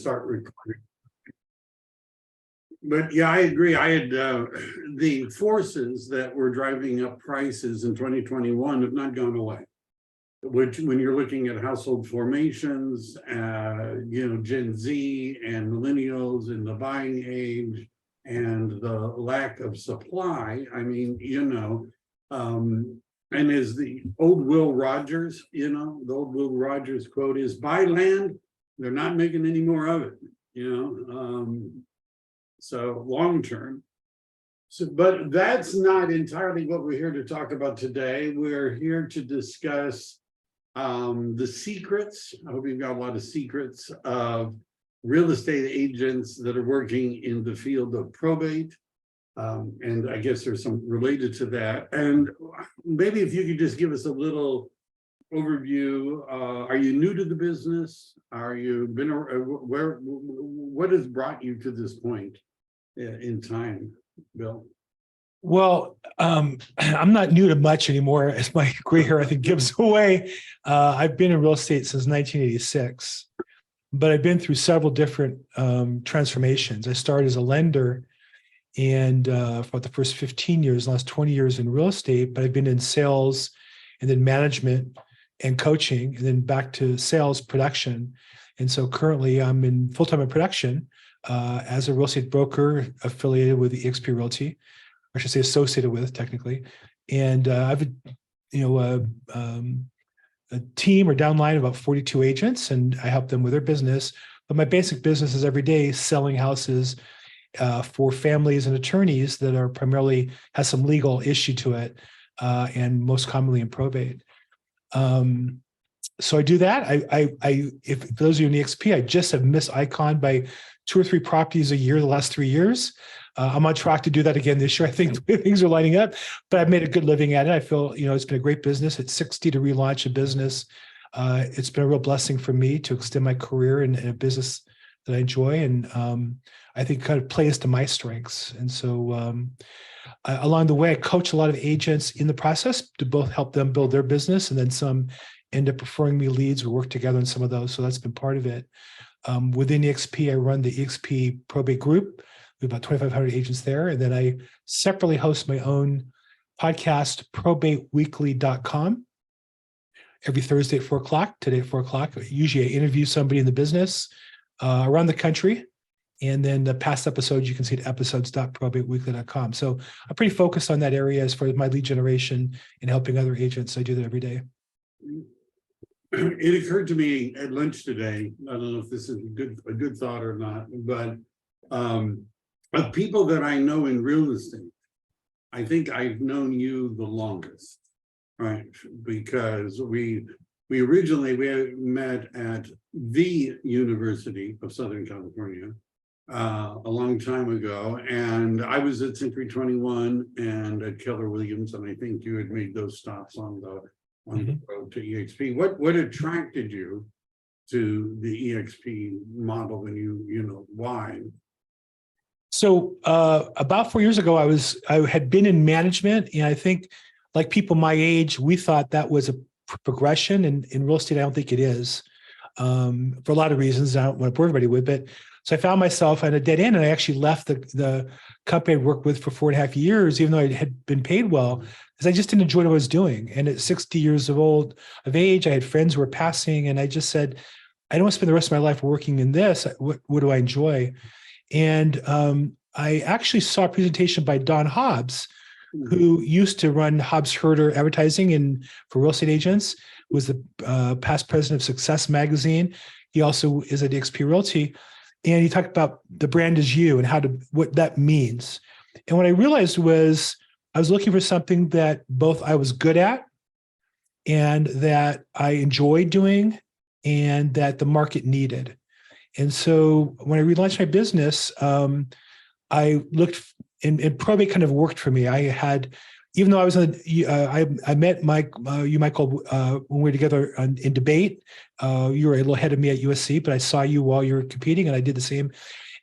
Start recording. But yeah, I agree. I had the forces that were driving up prices in 2021 have not gone away. Which, when you're looking at household formations, Gen Z and millennials in the buying age, and the lack of supply. I mean, and as the old Will Rogers, the old Will Rogers quote is, "Buy land, they're not making any more of it." So long term. So, but that's not entirely what we're here to talk about today. We're here to discuss the secrets. I hope you've got a lot of secrets of real estate agents that are working in the field of probate. And I guess there's some related to that. And maybe if you could just give us a little overview. Are you new to the business? Are you been what has brought you to this point in time, Bill? Well, I'm not new to much anymore, as my gray hair, I think, gives away. I've been in real estate since 1986, but I've been through several different transformations. I started as a lender and for about the first 15 years, last 20 years in real estate, but I've been in sales and then management and coaching, and then back to sales production. And so currently I'm in full-time in production as a real estate broker affiliated with the EXP Realty. I should say associated with, technically. And I've a team or downline of about 42 agents, and I help them with their business. But my basic business is every day selling houses for families and attorneys that are primarily has some legal issue to it, and most commonly in probate. So I do that. If for those of you in EXP, I just have missed Icon by 2 or 3 properties a year the last 3 years. I'm on track to do that again this year. I think things are lining up, but I've made a good living at it. I feel, it's been a great business. It's 60 to relaunch a business. It's been a real blessing for me to extend my career in a business that I enjoy, and I think kind of plays to my strengths. And so along the way, I coach a lot of agents in the process to both help them build their business, and then some end up referring me leads. We work together on some of those. So that's been part of it. Within EXP, I run the EXP Probate Group. We have about 2,500 agents there. And then I separately host my own podcast, probateweekly.com, every Thursday at 4 o'clock. Today at 4 o'clock. Usually I interview somebody in the business around the country. And then the past episodes, you can see at episodes.probateweekly.com. So I'm pretty focused on that area as far as my lead generation and helping other agents. I do that every day. It occurred to me at lunch today, I don't know if this is a good thought or not, but of people that I know in real estate, I think I've known you the longest, right? Because we met at the University of Southern California a long time ago, and I was at Century 21 and at Keller Williams, and I think you had made those stops on the road to EXP. What attracted you to the EXP model when why? So about 4 years ago, I had been in management, and I think, like people my age, we thought that was a progression. And in real estate, I don't think it is, for a lot of reasons. I don't want to bore everybody with, but so I found myself at a dead end, and I actually left the company I worked with for 4.5 years, even though I had been paid well, because I just didn't enjoy what I was doing. And at 60 years of age, I had friends who were passing, and I just said, I don't want to spend the rest of my life working in this. What do I enjoy? And I actually saw a presentation by Don Hobbs, who used to run Hobbs Herder Advertising for real estate agents, was the past president of Success Magazine. He also is at EXP Realty. And he talked about the brand is you and what that means. And what I realized was I was looking for something that both I was good at and that I enjoyed doing and that the market needed. And so when I relaunched my business, I looked, and probate kind of worked for me. I had, even though I was I met Michael, when we were together in debate. You were a little ahead of me at USC, but I saw you while you were competing, and I did the same.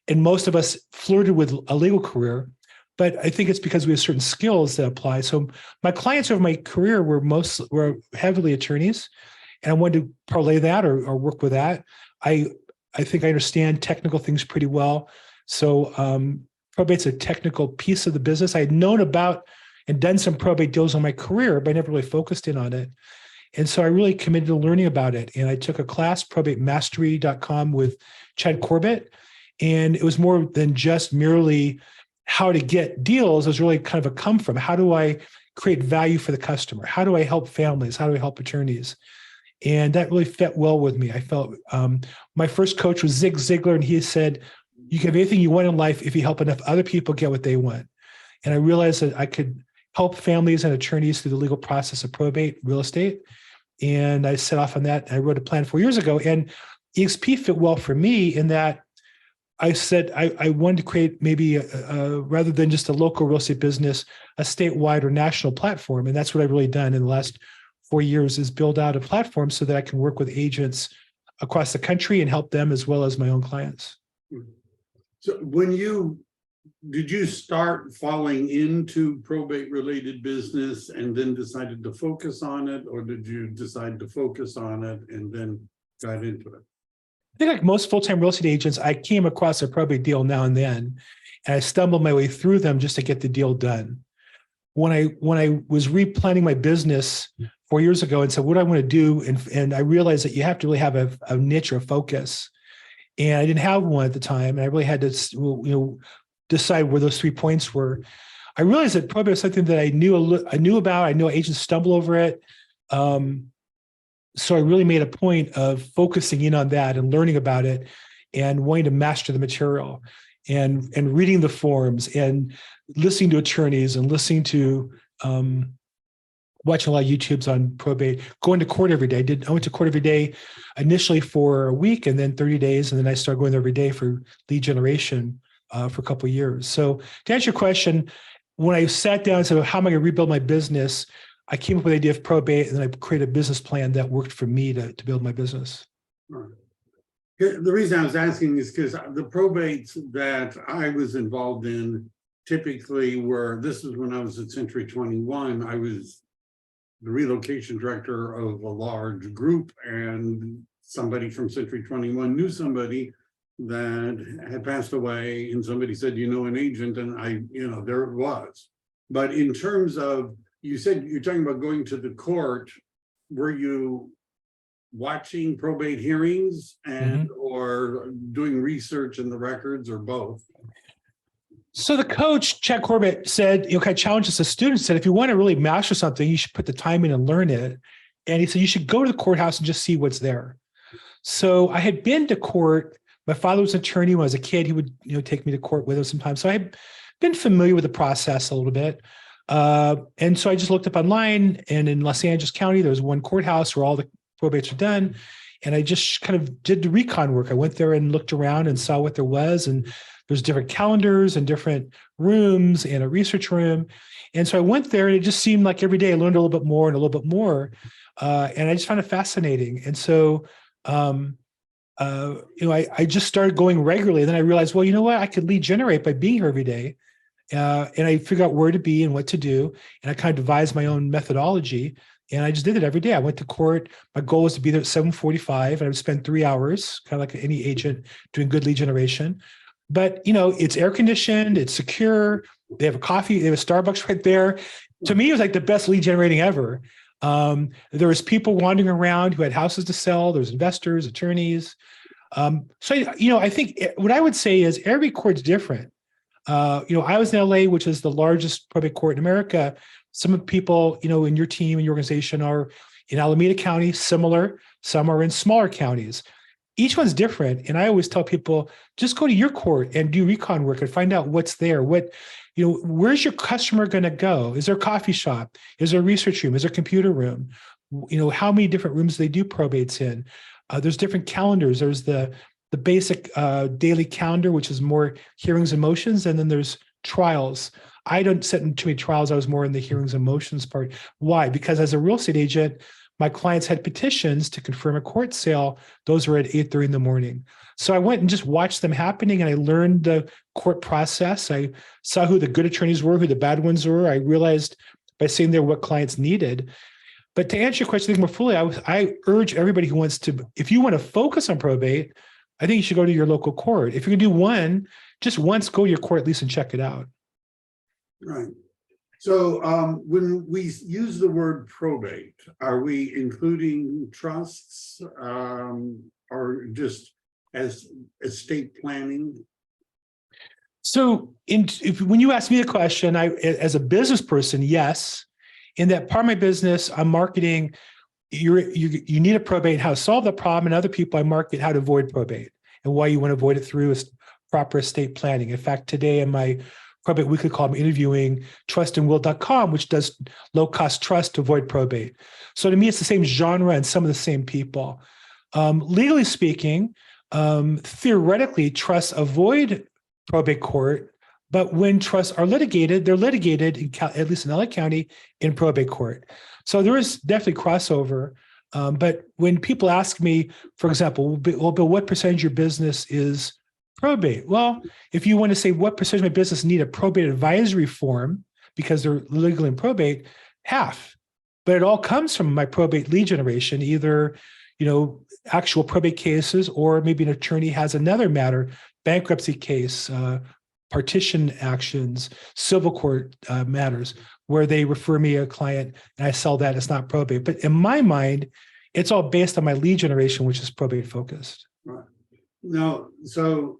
And most of us flirted with a legal career, but I think it's because we have certain skills that apply. So my clients over my career were heavily attorneys, and I wanted to parlay that or work with that. I I think I understand technical things pretty well. So probate's a technical piece of the business. I had known about and done some probate deals in my career, but I never really focused in on it. And so I really committed to learning about it. And I took a class, probatemastery.com, with Chad Corbett. And it was more than just merely how to get deals. It was really kind of a come from. How do I create value for the customer? How do I help families? How do I help attorneys? And that really fit well with me. I felt my first coach was Zig Ziglar, and he said, you can have anything you want in life if you help enough other people get what they want. And I realized that I could help families and attorneys through the legal process of probate real estate. And I set off on that. I wrote a plan 4 years ago, and EXP fit well for me in that I said I wanted to create maybe rather than just a local real estate business, a statewide or national platform. And that's what I've really done in the last 4 years, is build out a platform so that I can work with agents across the country and help them as well as my own clients. So did you start falling into probate related business and then decided to focus on it, or did you decide to focus on it and then got into it? I think like most full-time real estate agents, I came across a probate deal now and then, and I stumbled my way through them just to get the deal done. When I was replanning my business 4 years ago and said, what do I want to do? And I realized that you have to really have a niche or a focus. And I didn't have one at the time. And I really had to, decide where those 3 points were. I realized that probate was something that I knew about. I know agents stumble over it. So I really made a point of focusing in on that and learning about it and wanting to master the material and reading the forms and listening to attorneys and listening to watching a lot of YouTubes on probate, going to court every day. I went to court every day initially for a week and then 30 days. And then I started going there every day for lead generation for a couple of years. So to answer your question, when I sat down and said, how am I going to rebuild my business? I came up with the idea of probate, and then I created a business plan that worked for me to build my business. The reason I was asking is because the probates that I was involved in typically this is when I was at Century 21, I was the relocation director of a large group, and somebody from Century 21 knew somebody that had passed away, and somebody said, an agent, and there it was. But in terms of, you said you're talking about going to the court, were you watching probate hearings and or doing research in the records, or both? So the coach, Chad Corbett, said, kind of challenged us as students, said, if you want to really master something, you should put the time in and learn it. And he said, you should go to the courthouse and just see what's there. So I had been to court. My father was an attorney. When I was a kid, he would, take me to court with him sometimes. So I had been familiar with the process a little bit. And so I just looked up online, and in Los Angeles County, there was one courthouse where all the probates are done. And I just kind of did the recon work. I went there and looked around and saw what there was. And there's different calendars and different rooms and a research room. And so I went there, and it just seemed like every day I learned a little bit more and a little bit more. And I just found it fascinating. And so, I just started going regularly. Then I realized, well, you know what? I could lead generate by being here every day. And I figured out where to be and what to do. And I kind of devised my own methodology. And I just did it every day. I went to court. My goal was to be there at 7:45. And I would spend 3 hours, kind of like any agent, doing good lead generation. But, it's air conditioned, it's secure. They have a coffee, they have a Starbucks right there. To me, it was like the best lead generating ever. There was people wandering around who had houses to sell. There was investors, attorneys. So, I think what I would say is every court's different. I was in LA, which is the largest probate court in America. Some of the people, in your team and your organization are in Alameda County, similar. Some are in smaller counties. Each one's different. And I always tell people, just go to your court and do recon work and find out what's there. Where's your customer going to go? Is there a coffee shop? Is there a research room? Is there a computer room? How many different rooms do they do probates in? There's different calendars. There's the basic daily calendar, which is more hearings and motions. And then there's trials. I don't sit in too many trials. I was more in the hearings and motions part. Why? Because as a real estate agent, my clients had petitions to confirm a court sale. Those were at 8:30 in the morning. So I went and just watched them happening, and I learned the court process. I saw who the good attorneys were, who the bad ones were. I realized by sitting there what clients needed. But to answer your question more fully, I urge everybody who wants to, if you want to focus on probate, I think you should go to your local court. If you can do one, just once go to your court at least and check it out. Right. So when we use the word probate, are we including trusts or just as estate planning? So when you ask me the question, as a business person, yes. In that part of my business, I'm marketing, you need a probate, how to solve the problem, and other people I market how to avoid probate and why you want to avoid it through proper estate planning. In fact, today in my Probate Weekly call, I'm interviewing trustandwill.com, which does low-cost trust to avoid probate. So to me, it's the same genre and some of the same people. Legally speaking, theoretically, trusts avoid probate court, but when trusts are litigated, they're litigated, at least in LA County, in probate court. So there is definitely crossover. But when people ask me, for example, well, Bill, what percentage of your business is probate? Well, if you want to say what percentage of my business need a probate advisory form because they're legally in probate, half. But it all comes from my probate lead generation, either actual probate cases, or maybe an attorney has another matter, bankruptcy case, partition actions, civil court matters, where they refer me a client and I sell that. It's not probate. But in my mind, it's all based on my lead generation, which is probate focused. Right. No, so,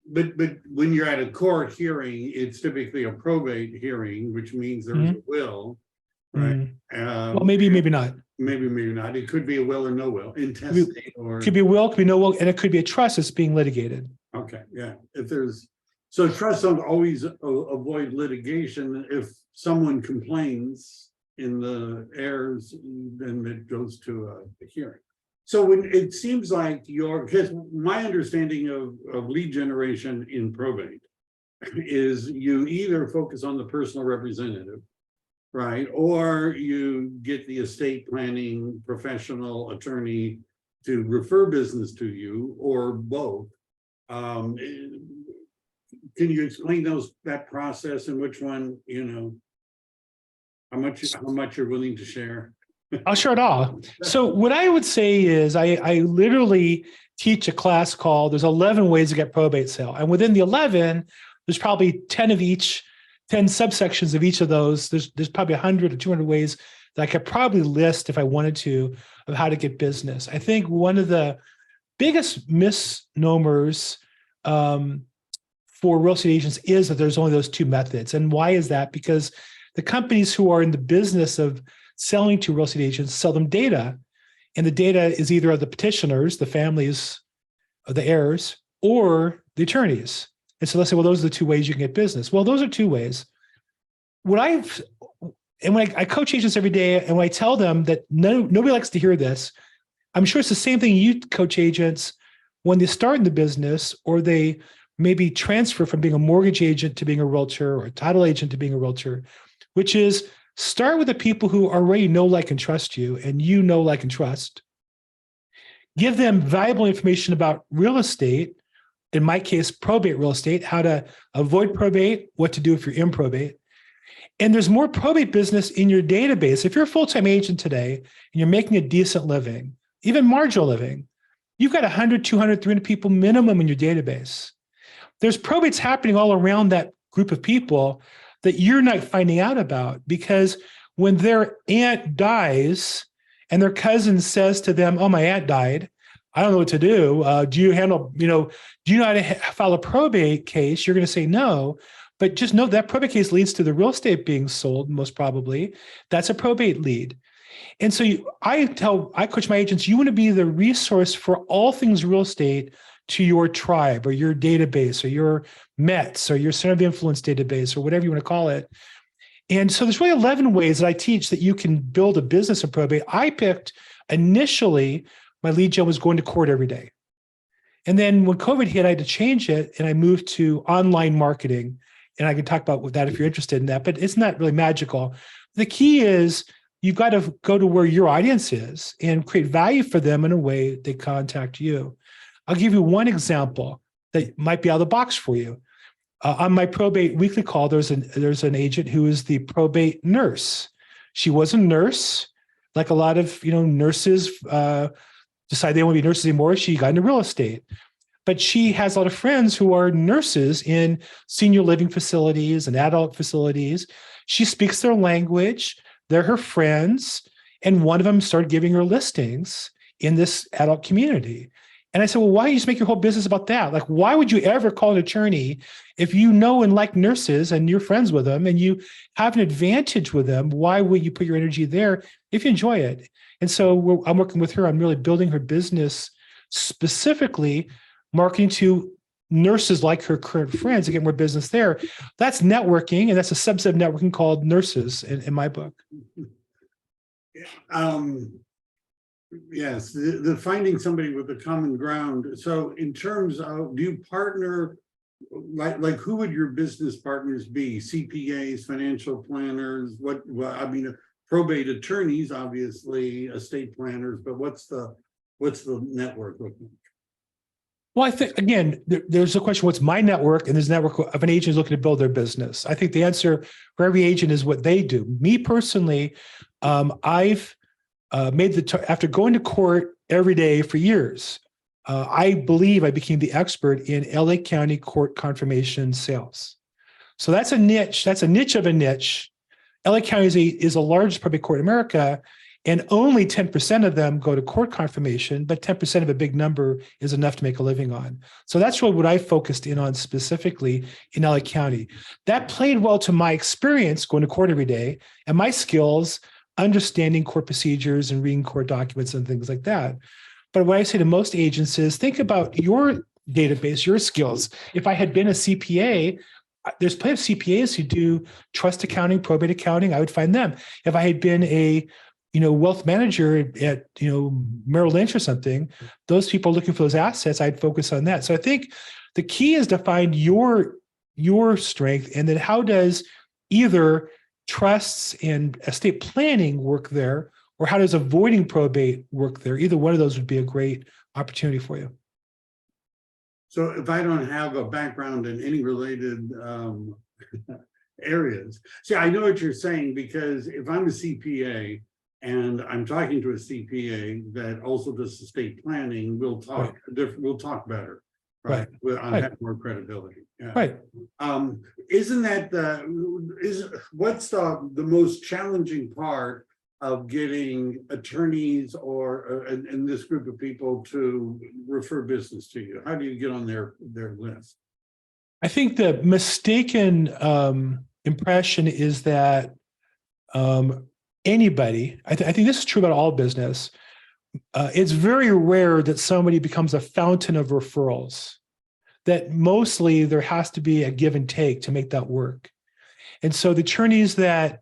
but when you're at a court hearing, it's typically a probate hearing, which means there's a will, right? Well, maybe not. Maybe not. It could be a will or no will, intestate or. Could be a will, could be no will, and it could be a trust that's being litigated. Okay, yeah. So trusts don't always avoid litigation. If someone complains in the heirs, then it goes to a hearing. So when it seems like because my understanding of lead generation in probate is you either focus on the personal representative, right? Or you get the estate planning professional attorney to refer business to you, or both. Can you explain that process and which one, how much you're willing to share? I'll share it all. So what I would say is I literally teach a class called There's 11 Ways to Get Probate Sale. And within the 11, there's probably 10 of each, 10 subsections of each of those. There's probably 100 or 200 ways that I could probably list if I wanted to of how to get business. I think one of the biggest misnomers for real estate agents is that there's only those two methods. And why is that? Because the companies who are in the business of selling to real estate agents sell them data. And the data is either of the petitioners, the families of the heirs, or the attorneys. And so let's say, well, those are the two ways you can get business. Well, those are two ways. When I coach agents every day, and when I tell them that nobody likes to hear this, I'm sure it's the same thing you coach agents when they start in the business, or they maybe transfer from being a mortgage agent to being a realtor, or a title agent to being a realtor, which is start with the people who already know, like, and trust you, and you know, like, and trust. Give them valuable information about real estate, in my case, probate real estate, how to avoid probate, what to do if you're in probate. And there's more probate business in your database. If you're a full-time agent today and you're making a decent living, even marginal living, you've got 100, 200, 300 people minimum in your database. There's probates happening all around that group of people that you're not finding out about, because when their aunt dies and their cousin says to them, oh, my aunt died, I don't know what to do. Do you know how to file a probate case? You're going to say no, but just know that probate case leads to the real estate being sold, most probably. That's a probate lead. And so I coach my agents, you want to be the resource for all things real estate to your tribe or your database or your METs or your center of influence database or whatever you want to call it. And so there's really 11 ways that I teach that you can build a business in probate. I picked initially, my lead gen was going to court every day. And then when COVID hit, I had to change it and I moved to online marketing. And I can talk about that if you're interested in that, but it's not really magical. The key is you've got to go to where your audience is and create value for them in a way they contact you. I'll give you one example that might be out of the box for you. On my Probate Weekly call, there's an agent who is the probate nurse. She was a nurse, like a lot of nurses decide they don't want to be nurses anymore. She got into real estate. but she has a lot of friends who are nurses in senior living facilities and adult facilities. She speaks their language. They're her friends. And one of them started giving her listings in this adult community. And I said, well, why don't you just make your whole business about that? Like, why would you ever call an attorney if you know and like nurses and you're friends with them and you have an advantage with them? Why would you put your energy there if you enjoy it? And so I'm working with her on really building her business, specifically marketing to nurses like her current friends to get more business there. That's networking, and that's a subset of networking called nurses in my book. Yes, the finding somebody with a common ground. So in terms of, do you partner, like who would your business partners be? CPAs, financial planners, well, I mean, probate attorneys, obviously, estate planners, but what's the network looking like? Well, I think, again, there's a question, what's my network? And there's a network of an agent who's looking to build their business. I think the answer for every agent is what they do. Me personally, I've after going to court every day for years, I believe I became the expert in LA County court confirmation sales. So that's a niche. That's a niche of a niche. LA County is a large probate court in America, and only 10% of them go to court confirmation, but 10% of a big number is enough to make a living on. So that's what I focused in on specifically in LA County. That played well to my experience going to court every day and my skills understanding court procedures and reading court documents and things like that. But what I say to most agents is think about your database, your skills. If I had been a CPA, there's plenty of CPAs who do trust accounting, probate accounting. I would find them. If I had been a wealth manager at Merrill Lynch or something, those people looking for those assets, I'd focus on that. So I think the key is to find your strength, and then how does either trusts and estate planning work there, or how does avoiding probate work there? Either one of those would be a great opportunity for you. So if I don't have a background in any related areas, see, I know what you're saying, because if I'm a CPA and I'm talking to a CPA that also does estate planning, we'll talk we'll talk better, right? I'll have more credibility. Yeah. Right. Isn't that what's the most challenging part of getting attorneys or in this group of people to refer business to you? How do you get on their list? I think the mistaken impression is that anybody, I think this is true about all business, it's very rare that somebody becomes a fountain of referrals, that mostly there has to be a give and take to make that work. And so the attorneys that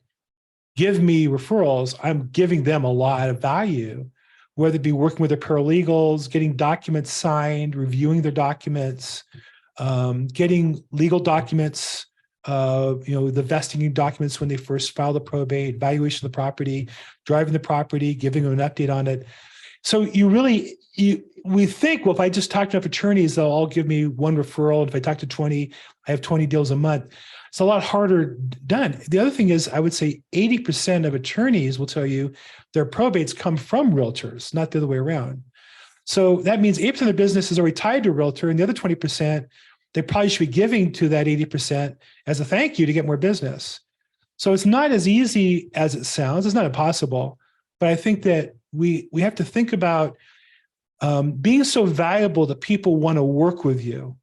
give me referrals, I'm giving them a lot of value, whether it be working with their paralegals, getting documents signed, reviewing their documents, getting legal documents, the vesting documents when they first file the probate, valuation of the property, driving the property, giving them an update on it. So we think, well, if I just talk to enough attorneys, they'll all give me one referral. And if I talk to 20, I have 20 deals a month. It's a lot harder done. The other thing is, I would say 80% of attorneys will tell you their probates come from realtors, not the other way around. So that means 80% of the business is already tied to a realtor, and the other 20%, they probably should be giving to that 80% as a thank you to get more business. So it's not as easy as it sounds. It's not impossible, but I think that we have to think about being so valuable that people want to work with you,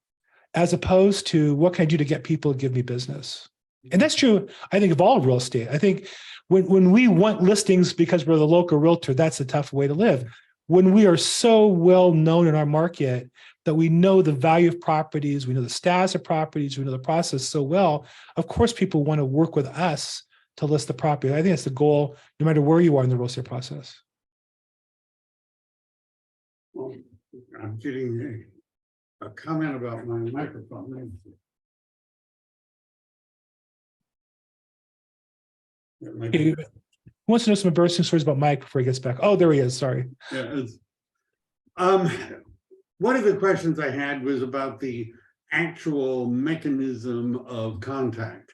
as opposed to what can I do to get people to give me business. And that's true, I think, of all real estate. I think when we want listings because we're the local realtor, that's a tough way to live. When we are so well known in our market that we know the value of properties, we know the status of properties, we know the process so well, of course, people want to work with us to list the property. I think that's the goal, no matter where you are in the real estate process. Well, I'm getting a comment about my microphone. He wants to know some embarrassing stories about Mike before he gets back. Oh, there he is. Sorry. Yeah. One of the questions I had was about the actual mechanism of contact.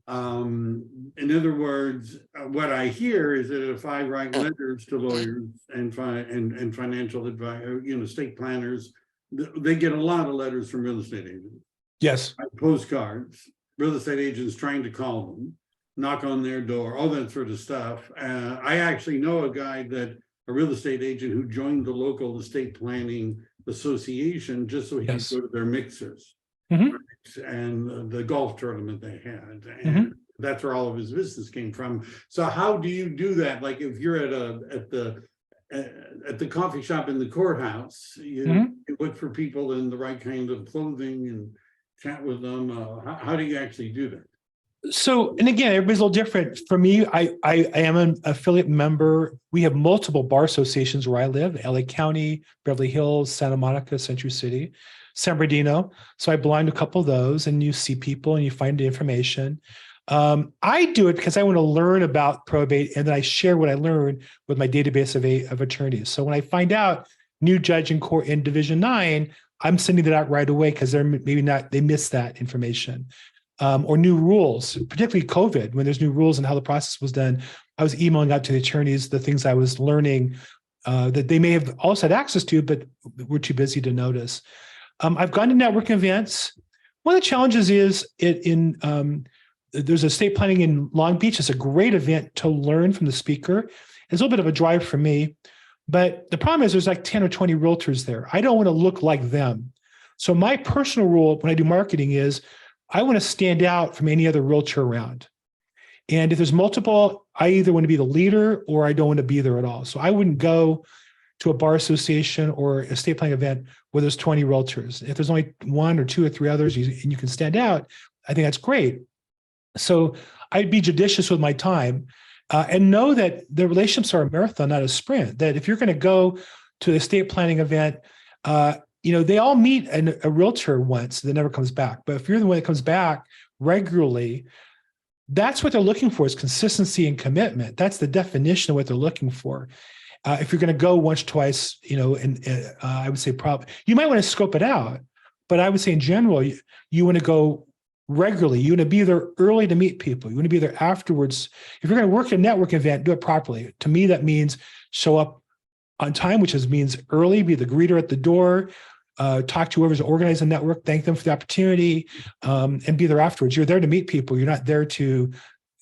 In other words, what I hear is that if I write letters to lawyers and financial advisors, estate planners, they get a lot of letters from real estate agents, Yes. postcards, real estate agents trying to call them, knock on their door, all that sort of stuff. I actually know a real estate agent who joined the local estate planning association just so he could Yes. go to their mixers Mhm. and the golf tournament they had. And Mhm. that's where all of his business came from. So how do you do that? Like if you're at the coffee shop in the courthouse, you look for people in the right kind of clothing and chat with them. How do you actually do that? So, and again, everybody's a little different. For me, I am an affiliate member. We have multiple bar associations where I live: LA County, Beverly Hills, Santa Monica, Century City, San Bernardino. So I belong to a couple of those, and you see people and you find the information. I do it because I want to learn about probate, and then I share what I learned with my database of attorneys. So when I find out new judge in court in Division 9, I'm sending that out right away because they're maybe not, they missed that information. Or new rules, particularly COVID, when there's new rules and how the process was done. I was emailing out to the attorneys the things I was learning that they may have also had access to, but were too busy to notice. I've gone to networking events. One of the challenges is there's a estate planning in Long Beach. It's a great event to learn from the speaker. It's a little bit of a drive for me, but the problem is there's like 10 or 20 realtors there. I don't want to look like them. So my personal rule when I do marketing is I want to stand out from any other realtor around. And if there's multiple, I either want to be the leader or I don't want to be there at all. So I wouldn't go to a bar association or estate planning event where there's 20 realtors. If there's only one or two or three others and you can stand out, I think that's great. So I'd be judicious with my time and know that the relationships are a marathon, not a sprint. That if you're going to go to the estate planning event, they all meet a realtor once that never comes back. But if you're the one that comes back regularly, that's what they're looking for is consistency and commitment. That's the definition of what they're looking for. If you're going to go once, twice, I would say probably you might want to scope it out. But I would say in general, you want to go regularly. You want to be there early to meet people. You want to be there afterwards. If you're going to work a network event, do it properly. To me, that means show up on time, which means early, be the greeter at the door, talk to whoever's organizing the network, thank them for the opportunity, and be there afterwards. You're there to meet people. You're not there to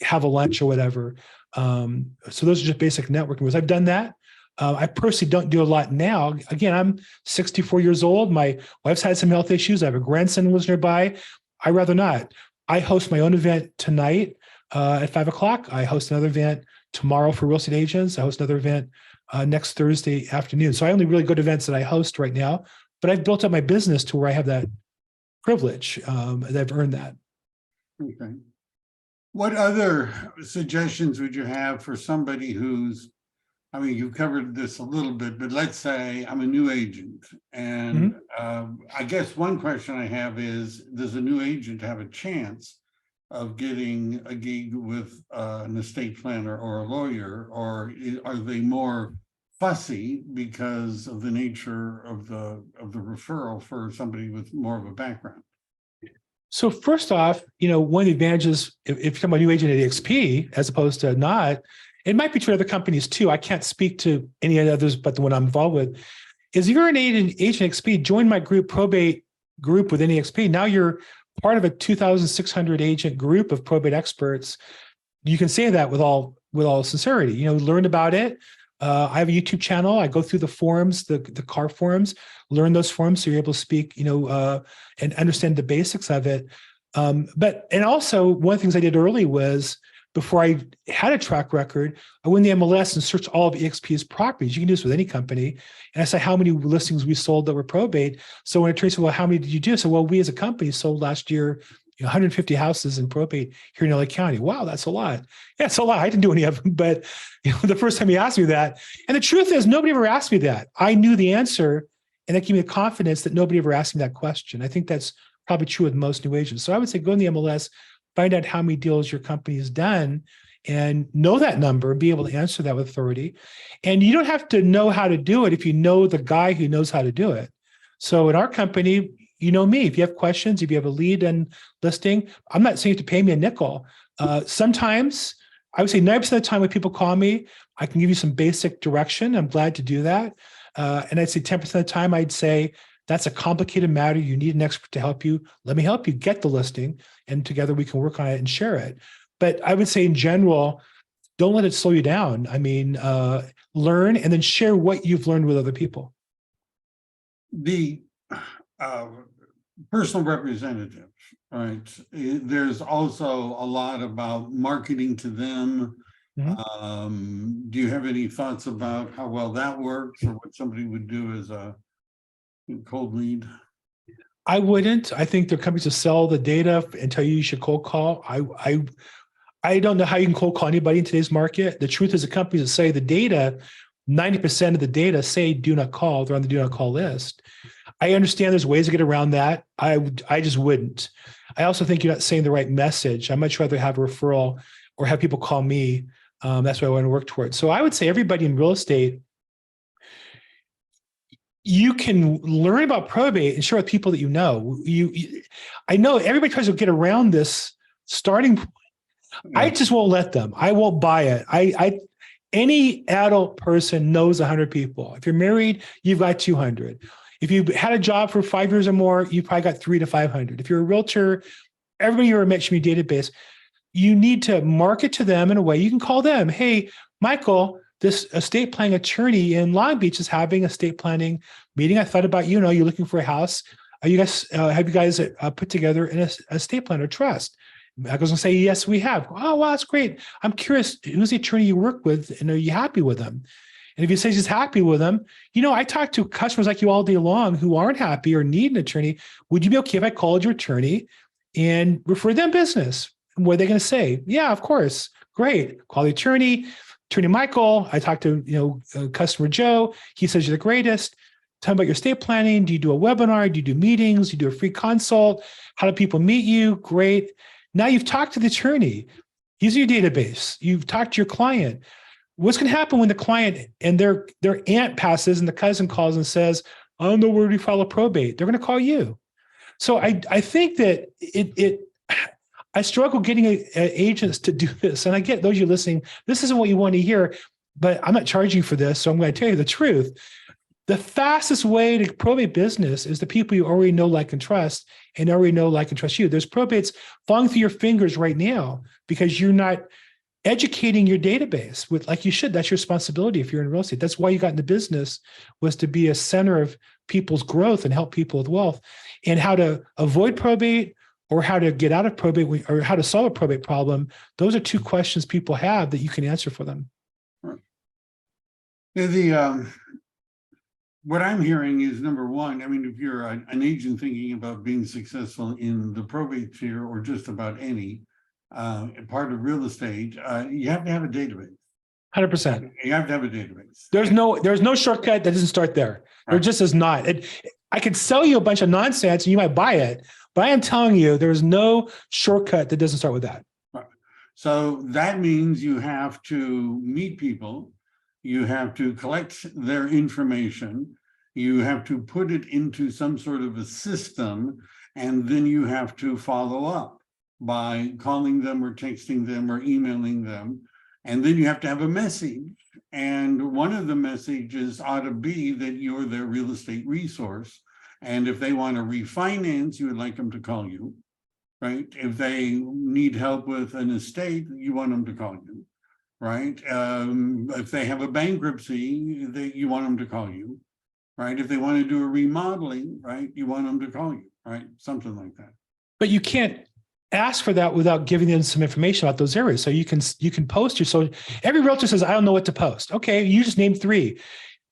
have a lunch or whatever. So those are just basic networking rules. I've done that. I personally don't do a lot now. Again, I'm 64 years old. My wife's had some health issues. I have a grandson who lives nearby. I'd rather not. I host my own event tonight at 5 o'clock. I host another event tomorrow for real estate agents. I host another event next Thursday afternoon. So I only really go to events that I host right now, but I've built up my business to where I have that privilege. And I've earned that. Okay. What other suggestions would you have for somebody who's, you've covered this a little bit, but let's say I'm a new agent. And I guess one question I have is, does a new agent have a chance of getting a gig with an estate planner or a lawyer, or are they more fussy because of the nature of the referral for somebody with more of a background? So first off, one of the advantages, if you're talking about a new agent at EXP as opposed to not, it might be true other companies too. I can't speak to any others but the one I'm involved with, is if you're an agent XP, join my group, Probate group within EXP. Now you're part of a 2,600 agent group of probate experts. You can say that with all sincerity. Learn about it. I have a YouTube channel. I go through the forums, the CAR forums, learn those forums so you're able to speak, and understand the basics of it. And also one of the things I did early was, before I had a track record, I went in the MLS and searched all of EXP's properties. You can do this with any company. And I said, how many listings we sold that were probate? So when I traced, well, how many did you do? So, well, we as a company sold last year 150 houses in probate here in LA County. Wow, that's a lot. Yeah, it's a lot. I didn't do any of them, but the first time he asked me that, and the truth is nobody ever asked me that. I knew the answer, and that gave me the confidence that nobody ever asked me that question. I think that's probably true with most new agents. So I would say go in the MLS, find out how many deals your company has done, and know that number, be able to answer that with authority. And you don't have to know how to do it if you know the guy who knows how to do it. So in our company, you know me, if you have questions, if you have a lead and listing, I'm not saying you have to pay me a nickel. Sometimes, I would say 90% of the time when people call me, I can give you some basic direction. I'm glad to do that. And I'd say 10% of the time, I'd say, That's a complicated matter. You need an expert to help you. Let me help you get the listing, and together we can work on it and share it. But I would say in general, don't let it slow you down. I mean, learn and then share what you've learned with other people. The personal representative, right? There's also a lot about marketing to them. Do you have any thoughts about how well that works, or what somebody would do as a cold lead? I wouldn't. I think there are companies that sell the data and tell you should cold call. I don't know how you can cold call anybody in today's market. The truth is, the companies that say the data, 90% of the data say do not call. They're on the do not call list. I understand there's ways to get around that. I just wouldn't. I also think you're not saying the right message. I'd much rather have a referral or have people call me. That's what I want to work towards. So I would say everybody in real estate, you can learn about probate and share with people that you know. I know everybody tries to get around this starting point. Yeah. I just won't let them. I won't buy it. Any adult person knows 100 people. If you're married, you've got 200. If you've had a job for 5 years or more, you've probably got 300 to 500. If you're a realtor, everybody you ever met should be a database. You need to market to them in a way. You can call them, hey, Michael, this estate planning attorney in Long Beach is having a estate planning meeting. I thought about you. You're looking for a house. Have you guys put together an estate plan or trust? I was going to say, yes, we have. Oh, wow, that's great. I'm curious, who's the attorney you work with, and are you happy with them? And if he says he's happy with them, I talk to customers like you all day long who aren't happy or need an attorney. Would you be okay if I called your attorney and refer them business? And what are they going to say? Yeah, of course. Great. Call the attorney Michael. I talked to, customer Joe. He says you're the greatest. Tell me about your estate planning. Do you do a webinar? Do you do meetings? Do you do a free consult? How do people meet you? Great. Now you've talked to the attorney. He's in your database. You've talked to your client. What's going to happen when the client and their aunt passes and the cousin calls and says, I don't know where to file a probate? They're going to call you. So I think that I struggle getting agents to do this. And I get those of you listening, this isn't what you want to hear, but I'm not charging you for this. So I'm going to tell you the truth. The fastest way to probate business is the people you already know, like, and trust, and already know, like, and trust you. There's probates falling through your fingers right now because you're not educating your database with like you should. That's your responsibility if you're in real estate. That's why you got into business, was to be a center of people's growth and help people with wealth. And how to avoid probate or how to get out of probate or how to solve a probate problem. Those are two questions people have that you can answer for them. What I'm hearing is, number one, if you're an agent thinking about being successful in the probate sphere or just about any part of real estate, you have to have a database. 100%. You have to have a database. There's no shortcut that doesn't start there. There just is not. I could sell you a bunch of nonsense and you might buy it, but I am telling you, there's no shortcut that doesn't start with that. So that means you have to meet people. You have to collect their information. You have to put it into some sort of a system, and then you have to follow up by calling them or texting them or emailing them. And then you have to have a message. And one of the messages ought to be that you're their real estate resource. And if they want to refinance, you would like them to call you, right? If they need help with an estate, you want them to call you. Right? If they have a bankruptcy, you want them to call you, right? If they want to do a remodeling, right, you want them to call you, right? Something like that. But you can't ask for that without giving them some information about those areas. So you can post your, so every realtor says, I don't know what to post. Okay, you just named 3.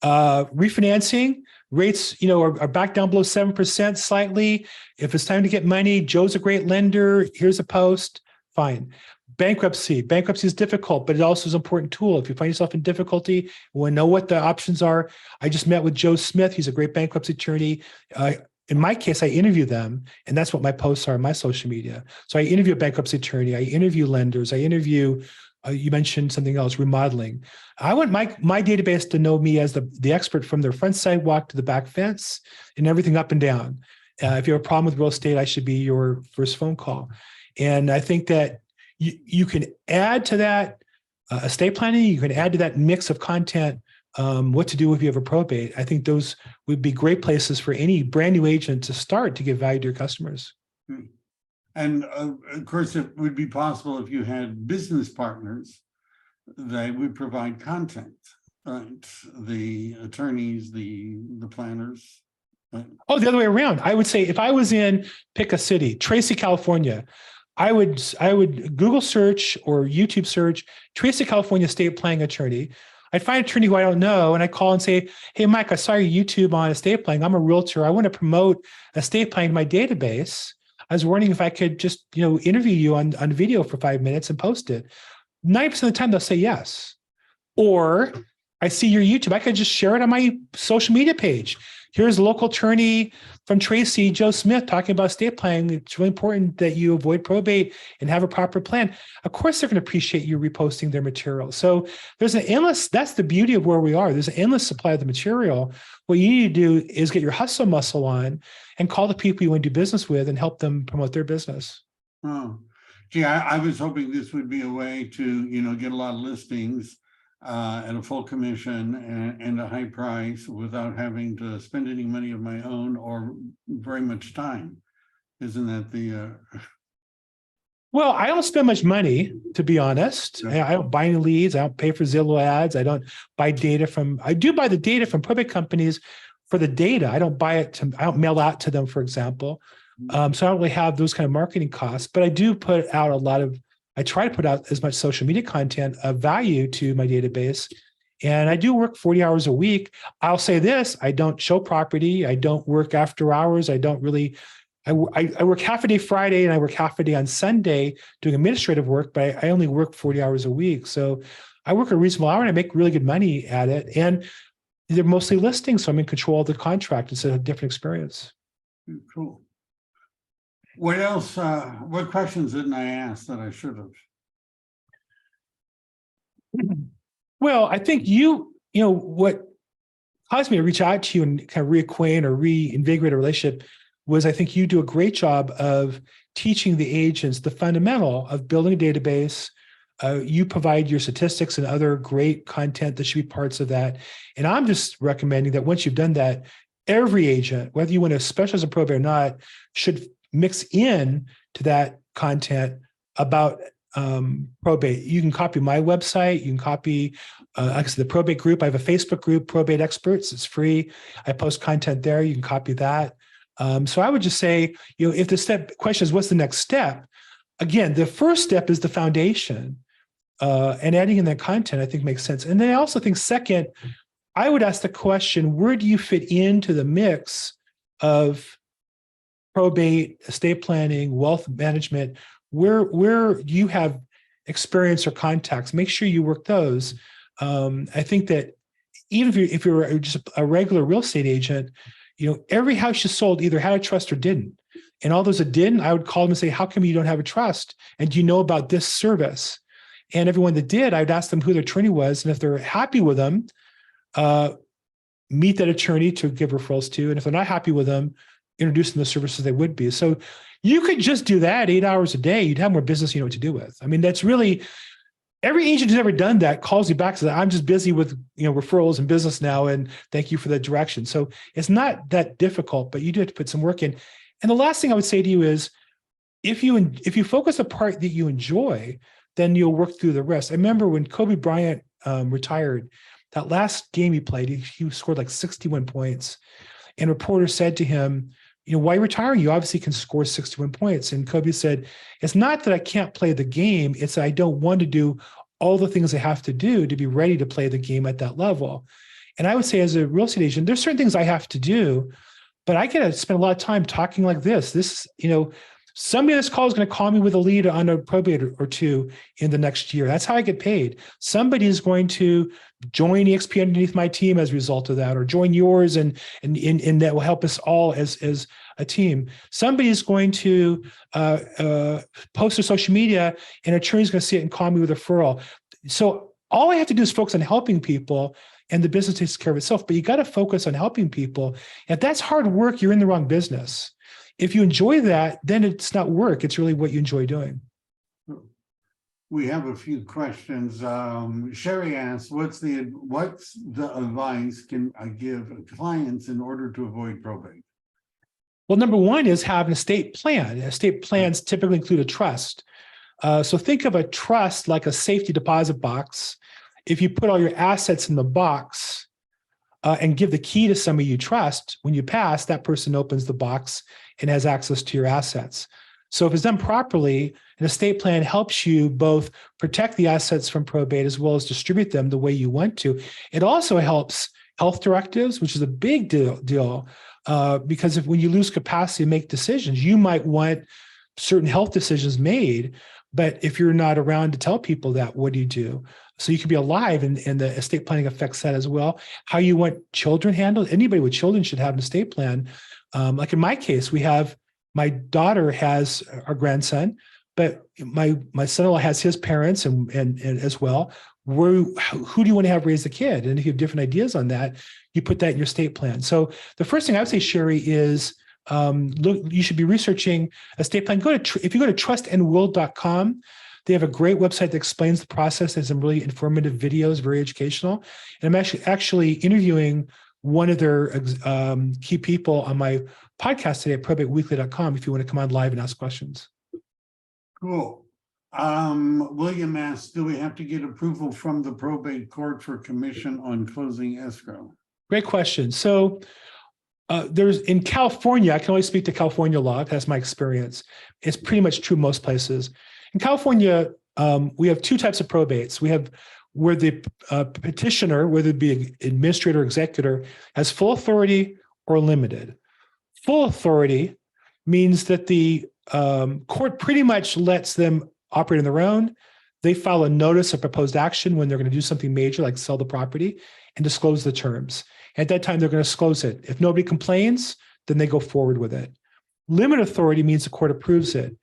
Refinancing rates, are back down below 7% slightly. If it's time to get money, Joe's a great lender. Here's a post. Fine. Bankruptcy is difficult, but it also is an important tool. If you find yourself in difficulty, you want to know what the options are. I just met with Joe Smith. He's a great bankruptcy attorney. In my case, I interview them, and that's what my posts are on my social media. So I interview a bankruptcy attorney. I interview lenders. I interview, you mentioned something else, remodeling. I want my database to know me as the expert from their front sidewalk to the back fence and everything up and down. If you have a problem with real estate, I should be your first phone call. And I think that you can add to that estate planning. You can add to that mix of content what to do if you have a probate. I think those would be great places for any brand new agent to start to give value to your customers. And of course, it would be possible if you had business partners that would provide content, right? The attorneys, the planners. Right? Oh, the other way around. I would say if I was in, pick a city, Tracy, California, I would Google search or YouTube search Tracy, California estate planning attorney. I'd find an attorney who I don't know, and I call and say, "Hey, Mike, I saw your YouTube on estate planning. I'm a realtor. I want to promote estate planning in my database. I was wondering if I could just, interview you on video for 5 minutes and post it." 90% of the time, they'll say yes. Or I see your YouTube. I could just share it on my social media page. Here's a local attorney from Tracy, Joe Smith, talking about estate planning. It's really important that you avoid probate and have a proper plan. Of course, they're going to appreciate you reposting their material. So there's an endless, that's the beauty of where we are. There's an endless supply of the material. What you need to do is get your hustle muscle on and call the people you want to do business with and help them promote their business. Oh, gee, I was hoping this would be a way to, get a lot of listings at a full commission and a high price without having to spend any money of my own or very much time. Isn't that the Well, I don't spend much money, to be honest. Yeah. I don't buy any leads. I don't pay for Zillow ads. I don't buy data I do buy the data from probate companies for the data. I don't I don't mail out to them, for example. So I don't really have those kind of marketing costs, but I do put out I try to put out as much social media content of value to my database. And I do work 40 hours a week. I'll say this, I don't show property. I don't work after hours. I don't really, I work half a day Friday and I work half a day on Sunday doing administrative work, but I only work 40 hours a week. So I work a reasonable hour and I make really good money at it. And they're mostly listings, so I'm in control of the contract. It's a different experience. Cool. What else? What questions didn't I ask that I should have? Well, I think what caused me to reach out to you and kind of reacquaint or reinvigorate a relationship was I think you do a great job of teaching the agents the fundamental of building a database. You provide your statistics and other great content that should be parts of that. And I'm just recommending that once you've done that, every agent, whether you want to specialize in probate or not, should mix in to that content about probate. You can copy my website. You can copy the probate group. I have a Facebook group, Probate Experts. It's free. I post content there. You can copy that. So I would just say, if the question is what's the next step? Again, the first step is the foundation, and adding in that content, I think makes sense. And then I also think second, I would ask the question, where do you fit into the mix of probate, estate planning, wealth management, where you have experience or contacts? Make sure you work those. I think that even if you're just a regular real estate agent, every house you sold either had a trust or didn't. And all those that didn't, I would call them and say, how come you don't have a trust? And do you know about this service? And everyone that did, I'd ask them who their attorney was. And if they're happy with them, meet that attorney to give referrals to. And if they're not happy with them, introduce them to the services they would be. So you could just do that 8 hours a day. You'd have more business you know what to do with. I mean, that's really, every agent who's ever done that calls you back and says, I'm just busy with referrals and business now, and thank you for the direction. So it's not that difficult, but you do have to put some work in. And the last thing I would say to you is, if you focus the part that you enjoy, then you'll work through the rest. I remember when Kobe Bryant retired, that last game he played, he scored like 61 points. And a reporter said to him, why are you retiring? You obviously can score 61 points. And Kobe said, it's not that I can't play the game. It's that I don't want to do all the things I have to do to be ready to play the game at that level. And I would say as a real estate agent, there's certain things I have to do, but I get to spend a lot of time talking like this. Somebody on this call is going to call me with a lead on a probate or two in the next year. That's how I get paid. Somebody is going to join EXP underneath my team as a result of that, or join yours, and that will help us all as a team. Somebody is going to post to social media, and an attorney is going to see it and call me with a referral. So all I have to do is focus on helping people, and the business takes care of itself. But you got to focus on helping people. If that's hard work, you're in the wrong business. If you enjoy that, then it's not work. It's really what you enjoy doing. we have a few questions. Sherry asks, what's the advice can I give clients in order to avoid probate? Well, number one is have an estate plan. Estate plans typically include a trust. So think of a trust like a safety deposit box. If you put all your assets in the box and give the key to somebody you trust, when you pass, that person opens the box and has access to your assets. So if it's done properly, an estate plan helps you both protect the assets from probate as well as distribute them the way you want to. It also helps health directives, which is a big deal because when you lose capacity to make decisions, you might want certain health decisions made, but if you're not around to tell people that, what do you do? So you can be alive, and the estate planning affects that as well. How you want children handled. Anybody with children should have an estate plan. Like in my case, my daughter has our grandson, but my son-in-law has his parents and as well. Who do you want to have raise the kid? And if you have different ideas on that, you put that in your estate plan. So the first thing I would say, Sherry, is look, you should be researching estate plan. If you go to trustandwill.com, they have a great website that explains the process. There's some really informative videos, very educational. And I'm actually interviewing one of their key people on my podcast today at probateweekly.com if you want to come on live and ask questions. Cool. William asks, do we have to get approval from the probate court for commission on closing escrow? Great question. So there's in California, I can only speak to California law. That's my experience. It's pretty much true most places. In California, we have two types of probates. We have where the petitioner, whether it be an administrator or executor, has full authority or limited. Full authority means that the court pretty much lets them operate on their own. They file a notice of proposed action when they're going to do something major, like sell the property, and disclose the terms. At that time, they're going to disclose it. If nobody complains, then they go forward with it. Limited authority means the court approves it.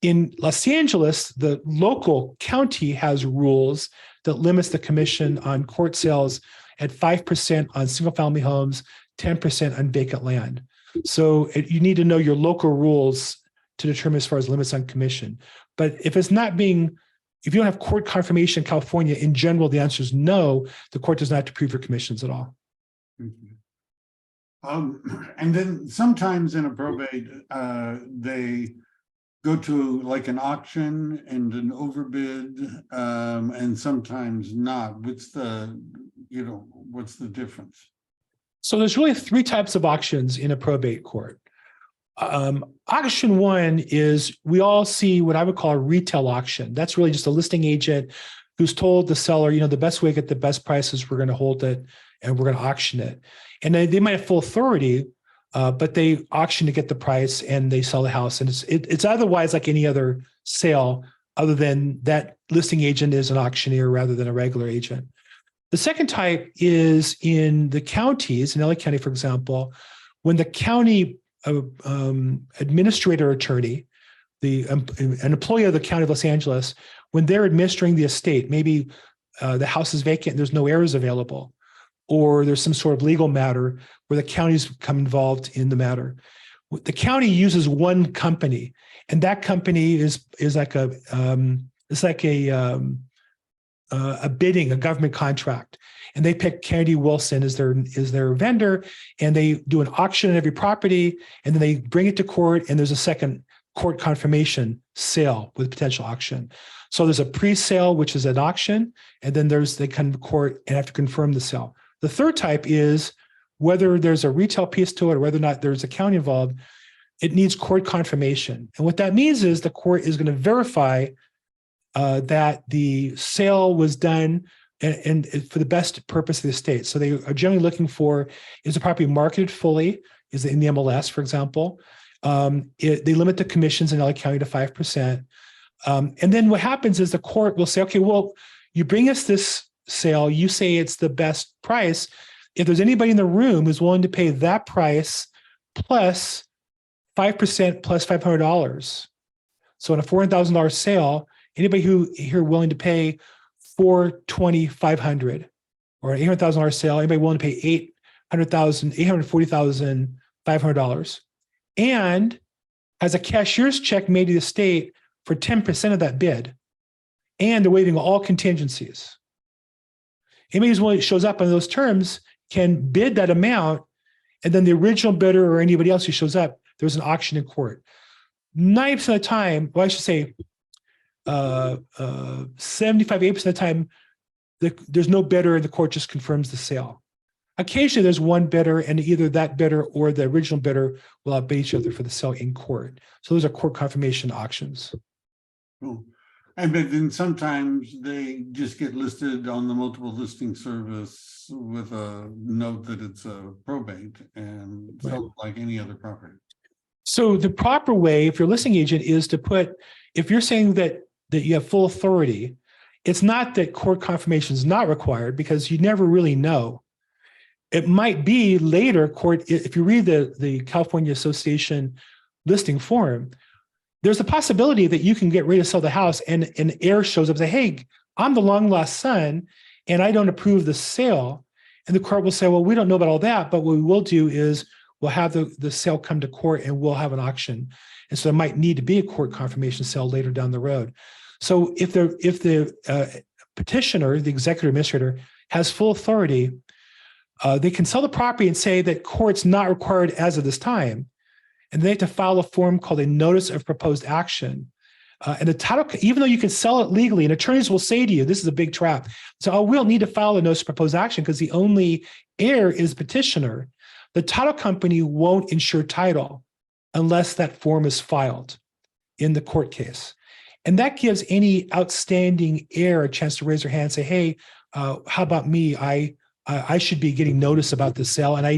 In Los Angeles, the local county has rules that limits the commission on court sales at 5% on single-family homes, 10% on vacant land. So you need to know your local rules to determine as far as limits on commission. But if it's not being, if you don't have court confirmation in California, in general, the answer is no, the court does not have to approve your commissions at all. And then sometimes in a probate, they go to like an auction and an overbid, and sometimes not. What's the difference? So there's really three types of auctions in a probate court. Auction one is, we all see what I would call a retail auction. That's really just a listing agent who's told the seller, the best way to get the best prices, we're going to hold it and we're going to auction it. And they might have full authority, but they auction to get the price and they sell the house. And it's otherwise like any other sale, other than that listing agent is an auctioneer rather than a regular agent. The second type is in the counties, in LA County, for example, when the county administrator attorney, an employee of the county of Los Angeles, when they're administering the estate, maybe the house is vacant and there's no heirs available, or there's some sort of legal matter where the county's become involved in the matter. The county uses one company, and that company is like a bidding, a government contract, and they pick Kennedy Wilson as their vendor, and they do an auction on every property, and then they bring it to court, and there's a second court confirmation sale with potential auction. So there's a pre-sale, which is an auction, and then they come to court and have to confirm the sale. The third type is whether there's a retail piece to it or whether or not there's a county involved, it needs court confirmation. And what that means is the court is going to verify that the sale was done and for the best purpose of the estate. So they are generally looking for, is the property marketed fully? Is it in the MLS, for example? They limit the commissions in LA County to 5%. And then what happens is the court will say, okay, well, you bring us this sale, you say it's the best price. If there's anybody in the room who's willing to pay that price plus 5% plus $500. So on a $400,000 sale, anybody who here willing to pay $420,500, or an $800,000 sale, anybody willing to pay $840,500, and has a cashier's check made to the state for 10% of that bid. and they're waiving all contingencies. Anybody who shows up on those terms can bid that amount, and then the original bidder or anybody else who shows up, there's an auction in court. 90% of the time, well, I should say 75, 80% of the time, there's no bidder and the court just confirms the sale. Occasionally there's one bidder, and either that bidder or the original bidder will outbid each other for the sale in court. So those are court confirmation auctions. Cool. And but then sometimes they just get listed on the multiple listing service with a note that it's a probate and sold like any other property. So the proper way, if you're a listing agent, is to put, if you're saying that you have full authority, it's not that court confirmation is not required, because you never really know. It might be later court, if you read the California Association listing form, there's a possibility that you can get ready to sell the house and an heir shows up and say, hey, I'm the long lost son and I don't approve the sale. And the court will say, well, we don't know about all that, but what we will do is we'll have the sale come to court and we'll have an auction. And so there might need to be a court confirmation sale later down the road. So if the petitioner, the executive administrator, has full authority, they can sell the property and say that court's not required as of this time. And they have to file a form called a notice of proposed action. And the title, even though you can sell it legally, and attorneys will say to you, this is a big trap. So, oh, we'll need to file a notice of proposed action because the only heir is petitioner. The title company won't insure title unless that form is filed in the court case. And that gives any outstanding heir a chance to raise their hand and say, hey, how about me? I should be getting notice about the sale. And I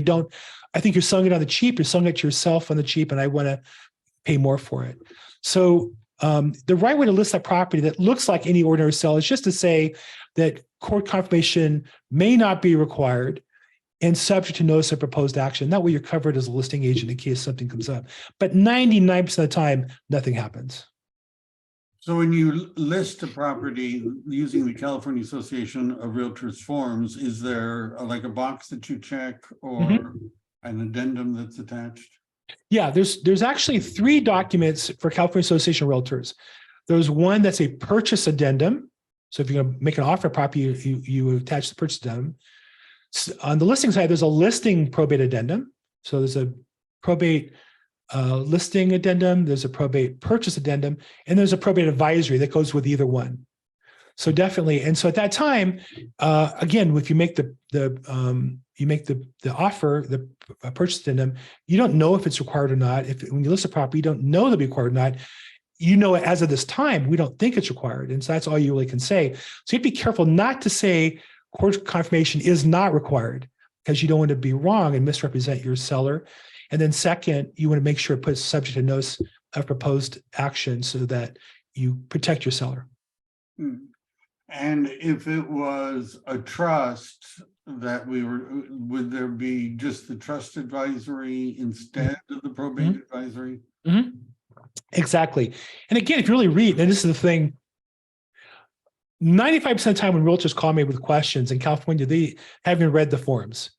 think you're selling it on the cheap. You're selling it to yourself on the cheap, and I want to pay more for it. So the right way to list that property that looks like any ordinary sale is just to say that court confirmation may not be required and subject to notice of proposed action. That way you're covered as a listing agent in case something comes up. But 99% of the time, nothing happens. So when you list a property using the California Association of Realtors forms, is there like a box that you check or an addendum that's attached? Yeah, there's actually 3 documents for California Association of Realtors. There's one that's a purchase addendum. So if you're going to make an offer property, you attach the purchase addendum. On the listing side, there's a listing probate addendum. So there's a probate listing addendum, there's a probate purchase addendum, and there's a probate advisory that goes with either one. So definitely, and so at that time, again, if you make the offer, the purchase addendum, you don't know if it's required or not. When you list a property, you don't know that'll be required or not. You know, as of this time, we don't think it's required, and so that's all you really can say. So you have to be careful not to say court confirmation is not required, because you don't want to be wrong and misrepresent your seller. And then second, you want to make sure it puts subject to notice of proposed action so that you protect your seller. And if it was a trust that would there be just the trust advisory instead of the probate advisory? Exactly. And again, if you really read, and this is the thing, 95% of the time when realtors call me with questions in California, they haven't read the forms.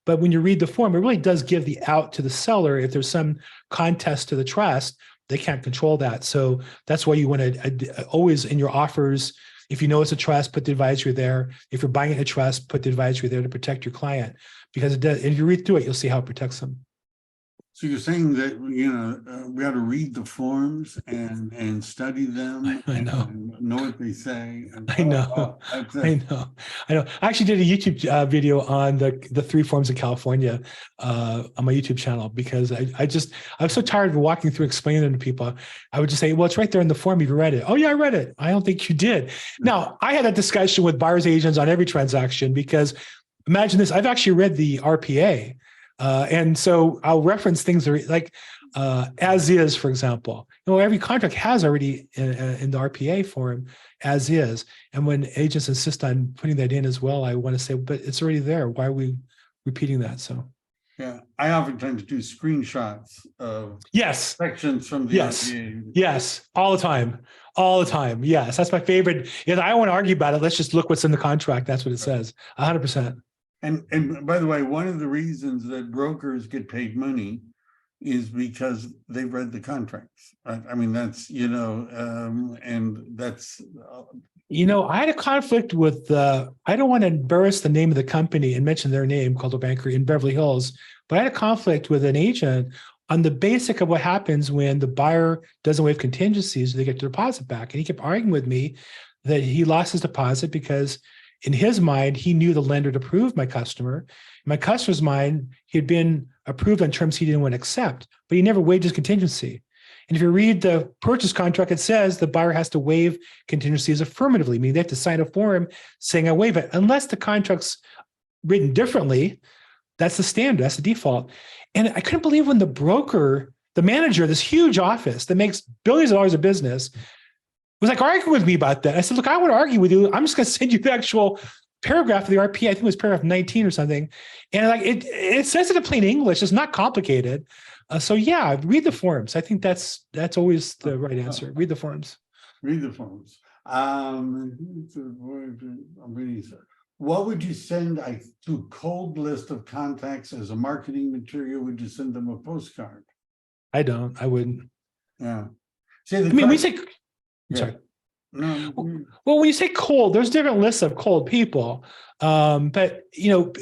But when you read the form, it really does give the out to the seller. If there's some contest to the trust, they can't control that. So that's why you want to always in your offers, if you know it's a trust, put the advisory there. If you're buying it in a trust, put the advisory there to protect your client, because it does. If you read through it, you'll see how it protects them. So you're saying that, we ought to read the forms and study them. I know. And know what they say. I know. I actually did a YouTube video on the 3 forms of California on my YouTube channel, because I'm so tired of walking through explaining them to people. I would just say, well, it's right there in the form. You've read it. Oh yeah, I read it. I don't think you did. Now, I had a discussion with buyer's agents on every transaction, because imagine this, I've actually read the RPA. And so I'll reference things like as is, for example. Every contract has already in the RPA form as is. And when agents insist on putting that in as well, I want to say, but it's already there. Why are we repeating that? So yeah, I oftentimes do screenshots of sections from the RPA. Yes, all the time. All the time. Yes, that's my favorite. I don't want to argue about it. Let's just look what's in the contract. That's what it says. 100%. And by the way, one of the reasons that brokers get paid money is because they've read the contracts, right? I mean, that's, and that's, I had a conflict with I don't want to embarrass the name of the company and mention their name, called Banker in Beverly Hills, but I had a conflict with an agent on the basic of what happens when the buyer doesn't waive contingencies, they get their deposit back. And he kept arguing with me that he lost his deposit because in his mind, he knew the lender to approve my customer. In my customer's mind, he had been approved on terms he didn't want to accept, but he never waived his contingency. And if you read the purchase contract, it says the buyer has to waive contingencies affirmatively, meaning they have to sign a form saying I waive it, unless the contract's written differently. That's the standard, that's the default. And I couldn't believe when the broker, the manager, this huge office that makes billions of dollars of business, was like arguing with me about that. I said, look, I want to argue with you. I'm just going to send you the actual paragraph of the RP. I think it was paragraph 19 or something. And like it says it in plain English. It's not complicated. So yeah, read the forms. I think that's always the right answer. Read the forms. Read the forms. What would you send to cold list of contacts as a marketing material? Would you send them a postcard? I wouldn't. Yeah. We say, yeah. sorry. No. Well, when you say cold, there's different lists of cold people. But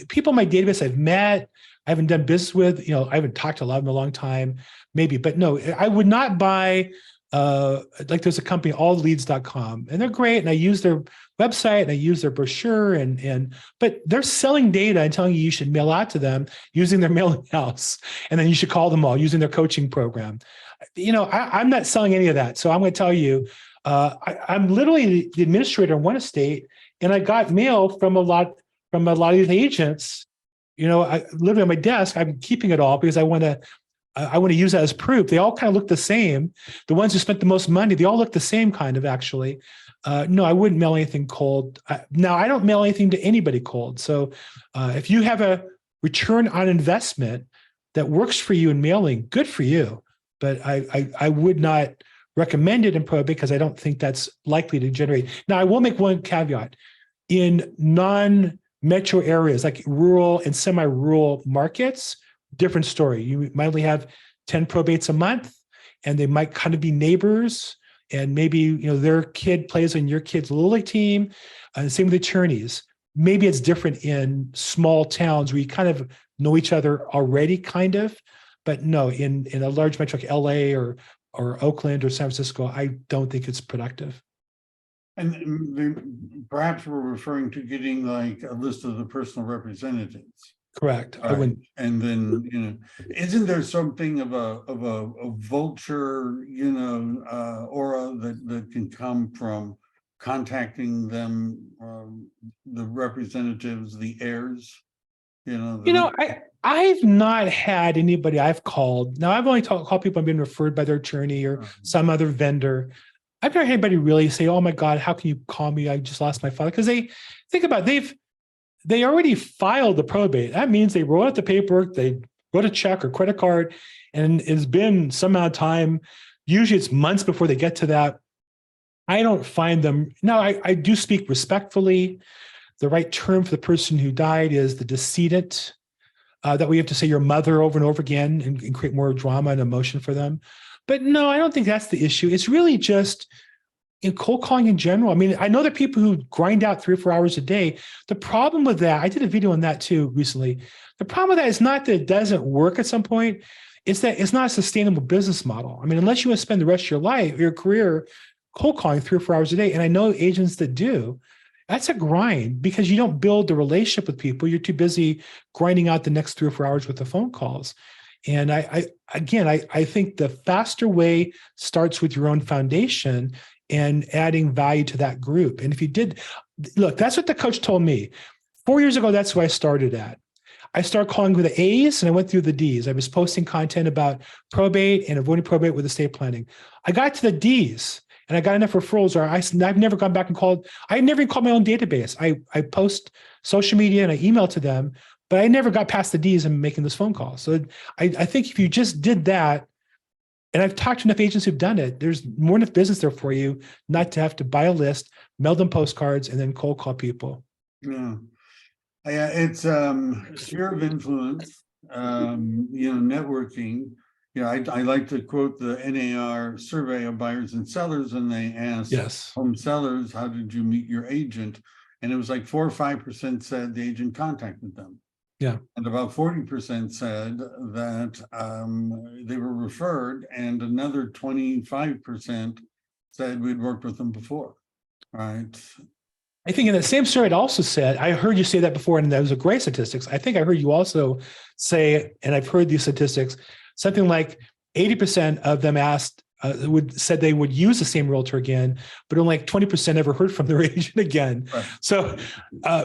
people in my database I've met, I haven't done business with, I haven't talked to a lot of them in a long time, maybe, but no, I would not buy, like there's a company, allleads.com, and they're great. And I use their website and I use their brochure but they're selling data and telling you should mail out to them using their mailing house. And then you should call them all using their coaching program. I'm not selling any of that. So I'm going to tell you, I'm literally the administrator in one estate, and I got mail from a lot of these agents. I literally on my desk, I'm keeping it all because I want to use that as proof. They all kind of look the same. The ones who spent the most money, they all look the same kind of actually. No, I wouldn't mail anything cold. Now, I don't mail anything to anybody cold. So if you have a return on investment that works for you in mailing, good for you. But I would not recommend it in probate because I don't think that's likely to generate. Now, I will make one caveat. In non-metro areas, like rural and semi-rural markets, different story. You might only have 10 probates a month, and they might kind of be neighbors, and maybe their kid plays on your kid's little league team. Same with attorneys. Maybe it's different in small towns where you kind of know each other already, kind of. But no, in a large metro like LA or Oakland or San Francisco, I don't think it's productive. And perhaps we're referring to getting like a list of the personal representatives. Correct. Right. I wouldn't. And then, isn't there something of a vulture, aura that can come from contacting them, the representatives, the heirs? I've not had anybody I've called. Now, I've only called people I've been referred by their attorney or some other vendor. I've never had anybody really say, oh my God, how can you call me? I just lost my father. Because they think about it, they already filed the probate. That means they wrote out the paperwork, they wrote a check or credit card, and it's been some amount of time. Usually it's months before they get to that. I don't find them. Now, I do speak respectfully. The right term for the person who died is the decedent, that we have to say your mother over and over again and create more drama and emotion for them. But no, I don't think that's the issue. It's really just in cold calling in general. I mean, I know that people who grind out 3 or 4 hours a day, the problem with that, I did a video on that too recently. The problem with that is not that it doesn't work at some point, it's that it's not a sustainable business model. I mean, unless you want to spend the rest of your life, your career cold calling 3 or 4 hours a day, and I know agents that do, that's a grind because you don't build the relationship with people. You're too busy grinding out the next 3 or 4 hours with the phone calls. And I think the faster way starts with your own foundation and adding value to that group. And if you did, look, that's what the coach told me. 4 years ago, that's where I started at. I started calling with the A's and I went through the D's. I was posting content about probate and avoiding probate with estate planning. I got to the D's and I got enough referrals, or I've never gone back and called. I never even called my own database. I post social media and I email to them, but I never got past the D's and making this phone call. So I think if you just did that, and I've talked to enough agents who've done it, there's more enough business there for you not to have to buy a list, mail them postcards, and then cold call people. Yeah. Yeah, it's sphere of influence, networking. Yeah, I like to quote the NAR survey of buyers and sellers, and they asked Yes. home sellers, how did you meet your agent? And it was like 4 or 5% said the agent contacted them. Yeah. And about 40% said that they were referred, and another 25% said we'd worked with them before. Right. I think in the same survey, it also said, I heard you say that before, and that was a great statistics. I think I heard you also say, and I've heard these statistics, something like 80% of them said they would use the same realtor again, but only like 20% ever heard from their agent again. Right. So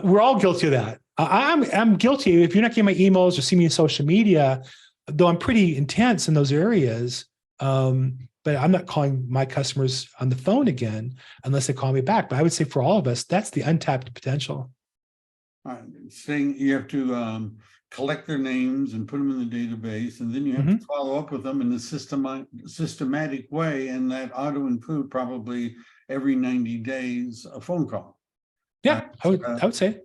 we're all guilty of that. I'm guilty. If you're not getting my emails or see me on social media, though I'm pretty intense in those areas, but I'm not calling my customers on the phone again unless they call me back. But I would say for all of us, that's the untapped potential. Saying you have to collect their names and put them in the database, and then you have to follow up with them in a systematic way, and that ought to include probably every 90 days a phone call. Yeah, I would say,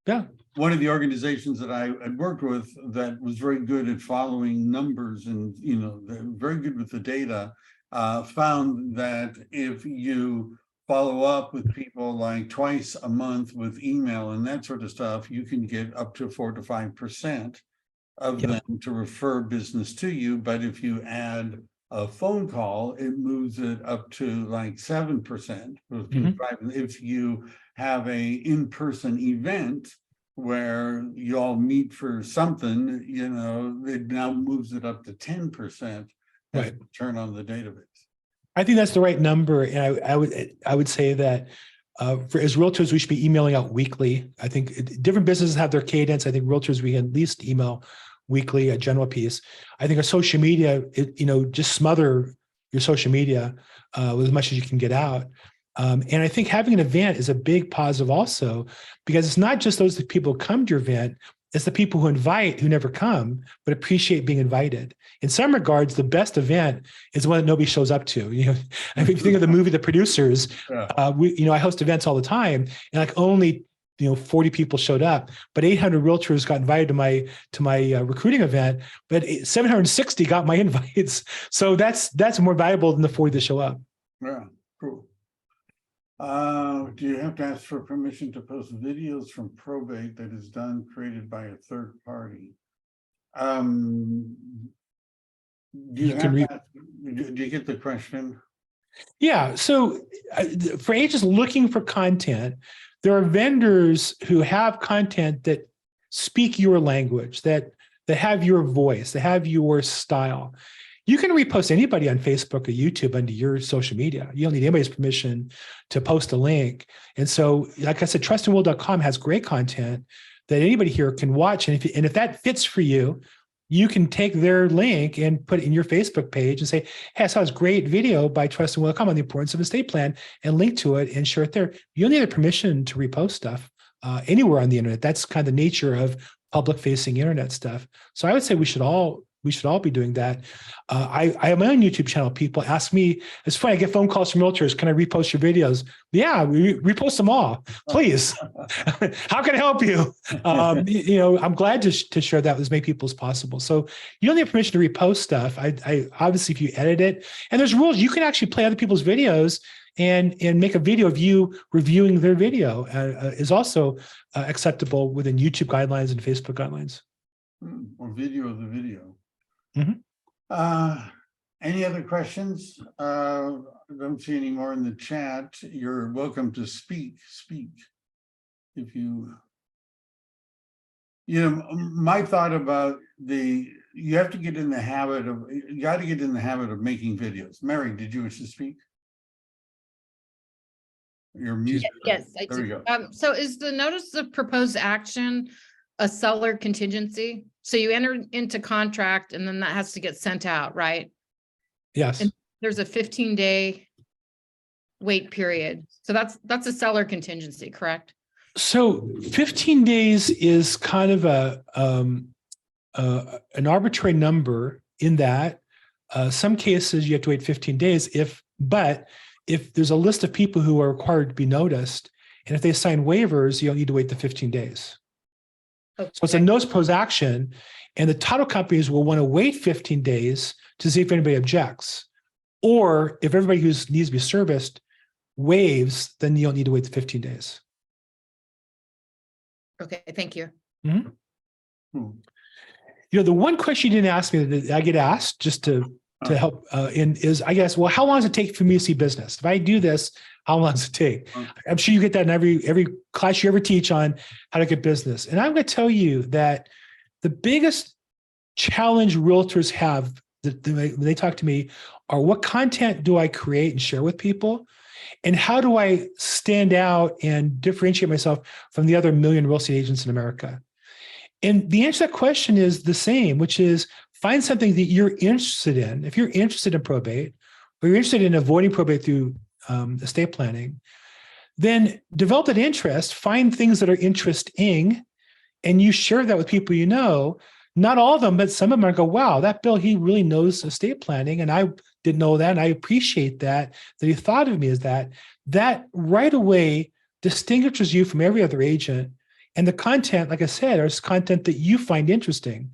yeah. One of the organizations that I had worked with that was very good at following numbers and, they're very good with the data, found that if you follow up with people like twice a month with email and that sort of stuff, you can get up to 4 to 5% of them to refer business to you. But if you add a phone call, it moves it up to like 7%. If you have a in-person event where you all meet for something, it now moves it up to 10%. Right. Turn on the database. I think that's the right number, and I would say that as realtors we should be emailing out weekly. I think different businesses have their cadence. I think realtors we can at least email weekly, a general piece. I think our social media, just smother your social media with as much as you can get out. And I think having an event is a big positive also, because it's not just those people who come to your event, it's the people who invite who never come, but appreciate being invited. In some regards, the best event is the one that nobody shows up to. If you think of the movie The Producers, I host events all the time, and like only 40 people showed up, but 800 realtors got invited to my recruiting event, but 760 got my invites. So that's more valuable than the 40 that show up. Yeah, cool. Do you have to ask for permission to post videos from probate that is created by a third party? Do you get the question? Yeah. So for agents looking for content, there are vendors who have content that speak your language, that have your voice, that have your style. You can repost anybody on Facebook or YouTube under your social media. You don't need anybody's permission to post a link. And so, like I said, trustandwill.com has great content that anybody here can watch. And if that fits for you, you can take their link and put it in your Facebook page and say, hey, I saw this great video by trustandwill.com on the importance of estate plan, and link to it and share it there. You don't need a permission to repost stuff anywhere on the internet. That's kind of the nature of public-facing internet stuff. So I would say we should all be doing that. I have my own YouTube channel. People ask me, it's funny, I get phone calls from realtors, can I repost your videos? Yeah, we repost them all, please. How can I help you? I'm glad to share that with as many people as possible. So you don't need permission to repost stuff. I obviously, if you edit it, and there's rules, you can actually play other people's videos and make a video of you reviewing their video is also acceptable within YouTube guidelines and Facebook guidelines. Or video of the video. Mm-hmm. Any other questions? I don't see any more in the chat. You're welcome to speak. If you my thought about you got to get in the habit of making videos. Mary, did you wish to speak? Your music. Yes, I there do. You go. So is the notice of proposed action a seller contingency? So you enter into contract and then that has to get sent out, right? Yes. And there's a 15-day wait period. So that's a seller contingency, correct? So 15 days is kind of an arbitrary number in that some cases you have to wait 15 days but if there's a list of people who are required to be noticed, and if they sign waivers, you don't need to wait the 15 days. Okay. So it's a notice proposed action, and the title companies will want to wait 15 days to see if anybody objects. Or if everybody who needs to be serviced waives, then you don't need to wait the 15 days. Okay, thank you. Mhm. Hmm. You know, the one question you didn't ask me that I get asked just to help is, I guess, well, how long does it take for me to see business? If I do this, how long does it take? I'm sure you get that in every class you ever teach on how to get business. And I'm going to tell you that the biggest challenge realtors have when they talk to me are, what content do I create and share with people? And how do I stand out and differentiate myself from the other million real estate agents in America? And the answer to that question is the same, which is find something that you're interested in. If you're interested in probate, or you're interested in avoiding probate through estate planning, then develop that interest, find things that are interesting, and you share that with people you know. Not all of them, but some of them are go, wow, that Bill, he really knows estate planning. And I didn't know that. And I appreciate that he thought of me as that. That right away distinguishes you from every other agent. And the content, like I said, is content that you find interesting.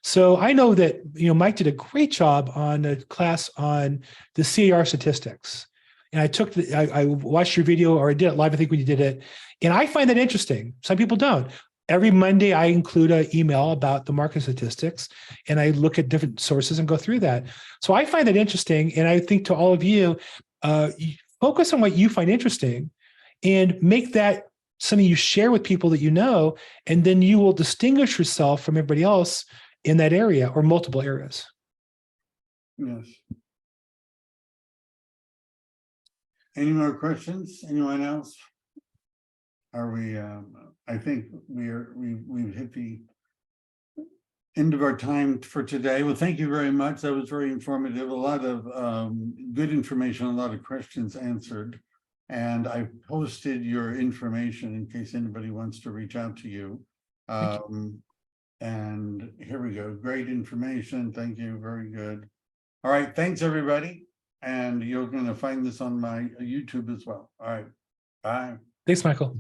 So I know that, Mike did a great job on a class on the CAR statistics. And I watched your video, or I did it live, I think, when you did it. And I find that interesting. Some people don't. Every Monday, I include an email about the market statistics, and I look at different sources and go through that. So I find that interesting. And I think to all of you, focus on what you find interesting and make that something you share with people that you know, and then you will distinguish yourself from everybody else in that area or multiple areas. Yes. Any more questions? Anyone else? Are we, I think we've hit the end of our time for today. Well, thank you very much. That was very informative. A lot of good information, a lot of questions answered. And I posted your information in case anybody wants to reach out to you. And here we go. Great information. Thank you. Very good. All right. Thanks, everybody. And you're going to find this on my YouTube as well. All right. Bye. Thanks, Michael.